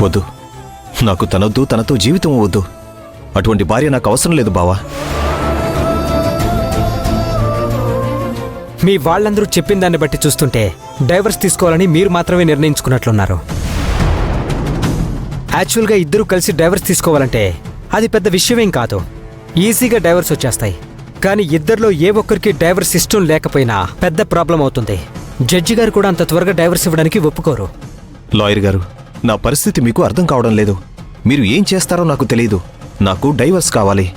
వద్దు, నాకు తనొద్దు, తనతో జీవితం వద్దు. అటువంటి భార్య నాకు అవసరం లేదు బావా. మీ వాళ్ళందరూ చెప్పిన దాన్ని బట్టి చూస్తుంటే డైవర్స్ తీసుకోవాలని మీరు మాత్రమే నిర్ణయించుకున్నట్లున్నారు. యాక్చువల్గా ఇద్దరూ కలిసి డైవర్స్ తీసుకోవాలంటే అది పెద్ద విషయమేం కాదు, ఈజీగా డైవర్స్ వచ్చేస్తాయి. కానీ ఇద్దరిలో ఏ ఒక్కరికి డైవర్స్ ఇష్టం లేకపోయినా పెద్ద ప్రాబ్లం అవుతుంది. జడ్జి గారు కూడా అంత త్వరగా డైవర్స్ ఇవ్వడానికి ఒప్పుకోరు. లాయర్ గారు, నా పరిస్థితి మీకు అర్థం కావడం లేదు. మీరు ఏం చేస్తారో నాకు తెలియదు. నాకు డైవర్స్ కావాలి.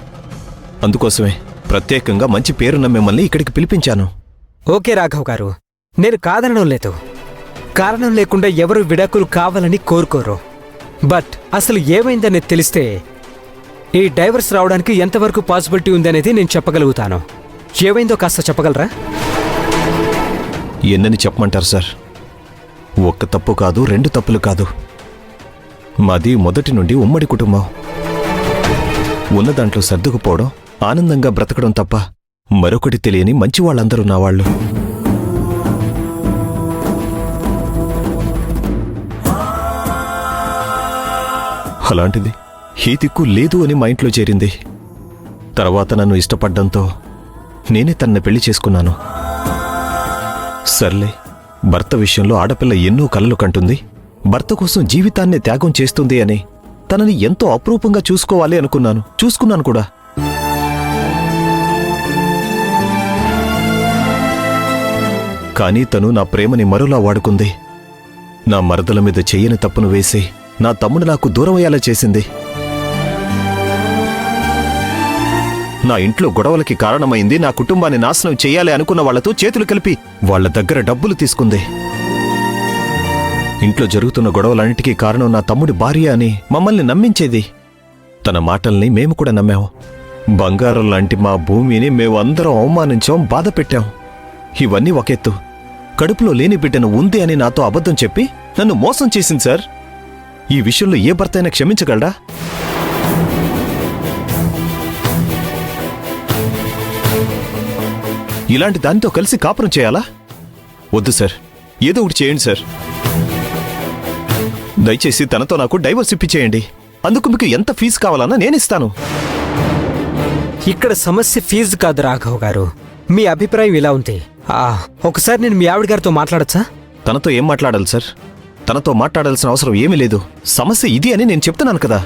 అందుకోసమే ప్రత్యేకంగా మంచి పేరున్న మిమ్మల్ని ఇక్కడికి పిలిపించాను. ఓకే రాఘవ్ గారు, నేను కాదనడం లేదు. కారణం లేకుండా ఎవరు విడాకులు కావాలని కోరుకోరు. బట్ అసలు ఏమైందని తెలిస్తే ఈ డైవర్స్ రావడానికి ఎంతవరకు పాసిబిలిటీ ఉందనేది నేను చెప్పగలుగుతాను. ఏమైందో కాస్త చెప్పగలరా? ఎన్నని చెప్పమంటారు సార్? ఒక్క తప్పు కాదు, 2 తప్పులు కాదు. మాది మొదటి నుండి ఉమ్మడి కుటుంబం. ఉన్న దాంట్లో సర్దుకుపోవడం, ఆనందంగా బ్రతకడం తప్ప మరొకటి తెలియని మంచి వాళ్ళందరూ నా వాళ్ళు. అలాంటిది ఈ దిక్కు లేదు అని మా ఇంట్లో చేరింది. తర్వాత నన్ను ఇష్టపడ్డంతో నేనే తనని పెళ్లి చేసుకున్నాను. సర్లే, భర్త విషయంలో ఆడపిల్ల ఎన్నో కలలు కంటుంది, భర్త కోసం జీవితాన్నే త్యాగం చేస్తుంది అని తనని ఎంతో అపురూపంగా చూసుకోవాలి అనుకున్నాను. చూసుకున్నాను కూడా. కానీ తను నా ప్రేమని మరోలా వాడుకుంది. నా మరదల మీద చెయ్యని తప్పును వేసి నా తమ్ముడు నాకు దూరమయ్యేలా చేసింది. నా ఇంట్లో గొడవలకి కారణమైంది. నా కుటుంబాన్ని నాశనం చెయ్యాలి అనుకున్న వాళ్లతో చేతులు కలిపి వాళ్ల దగ్గర డబ్బులు తీసుకుంది. ఇంట్లో జరుగుతున్న గొడవలన్నిటికీ కారణం నా తమ్ముడి భార్య అని మమ్మల్ని నమ్మించేది. తన మాటల్ని మేము కూడా నమ్మాం. బంగారం లాంటి మా భూమిని మేమందరం అవమానించాం, బాధ పెట్టాం. ఇవన్నీ ఒకెత్తు, కడుపులో లేని బిడ్డను ఉంది అని నాతో అబద్ధం చెప్పి నన్ను మోసం చేసింది సార్. ఈ విషయంలో ఏ భర్త అయినా క్షమించగలడా? ఇలాంటి దానితో కలిసి కాపురం చేయాలా? వద్దు సార్, ఏదో ఒకటి చేయండి సార్. దయచేసి తనతో నాకు డైవర్స్ ఇప్పించేయండి. అందుకు మీకు ఎంత ఫీజు కావాలన్నా నేనిస్తాను. ఇక్కడ సమస్య ఫీజు కాదు రాఘవ్ గారు. మీ అభిప్రాయం ఇలా ఉంది. ఒకసారి నేను మీ ఆవిడ గారితో మాట్లాడచ్చా? తనతో ఏం మాట్లాడాలి సార్? తనతో మాట్లాడాల్సిన అవసరం ఏమీ లేదు. సమస్య ఇది అని నేను చెప్తున్నాను కదా.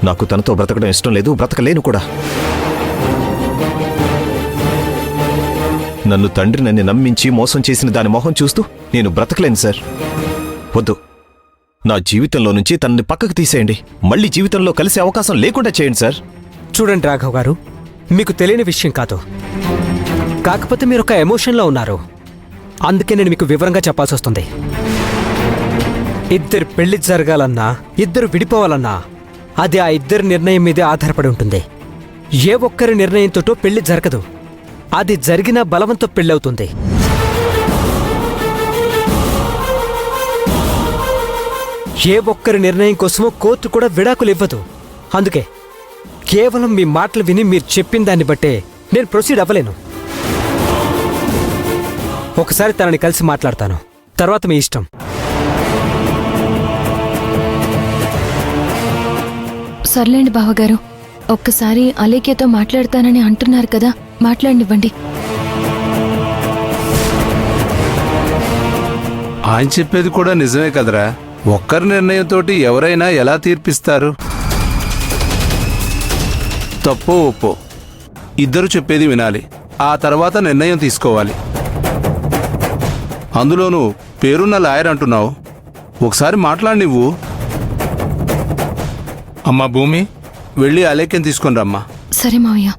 నాకు తనతో బ్రతకడం ఇష్టం లేదు, బ్రతకలేను కూడా. నన్ను తండ్రినని నమ్మించి మోసం చేసిన దాని మొహం చూస్తూ నేను బ్రతకలేను సార్. వద్దు, నా జీవితంలో నుంచి తనని పక్కకు తీసేయండి. మళ్ళీ జీవితంలో కలిసే అవకాశం లేకుండా చేయండి సార్. చూడండి రాఘవ్ గారు, మీకు తెలియని విషయం కాదు. కాకపోతే మీరు ఒక ఎమోషన్లో ఉన్నారు. అందుకే నేను మీకు వివరంగా చెప్పాల్సి వస్తుంది. ఇద్దరు పెళ్లి జరగాలన్నా, ఇద్దరు విడిపోవాలన్నా అది ఆ ఇద్దరి నిర్ణయం మీదే ఆధారపడి ఉంటుంది. ఏ ఒక్కరి నిర్ణయంతోటో పెళ్లి జరగదు. అది జరిగినా బలవంతో పెళ్ళవుతుంది. ఏ ఒక్కరి నిర్ణయం కోసమో కోర్టు కూడా విడాకులు ఇవ్వదు. అందుకే కేవలం మీ మాటలు విని మీరు చెప్పిన దాన్ని బట్టే నేను ప్రొసీడ్ అవ్వలేను. ఒకసారి తనని కలిసి మాట్లాడతాను, తర్వాత మీ ఇష్టం. సర్లేండి బావగారు, ఒక్కసారి అలేఖ్యతో మాట్లాడతానని అంటున్నారు కదా, మాట్లాడినివ్వండి. ఆయన చెప్పేది కూడా నిజమే కదరా. ఒక్కరి నిర్ణయంతోటి ఎవరైనా ఎలా తీర్పిస్తారు? తప్పో ఒప్పో ఇద్దరు చెప్పేది వినాలి, ఆ తర్వాత నిర్ణయం తీసుకోవాలి. అందులోనూ పేరున్న లాయర్ అంటున్నావు. ఒకసారి మాట్లాడి నువ్వు. అమ్మా భూమి, వెళ్ళి అలేఖ్యం తీసుకొని రమ్మా. సరే మావయ్య.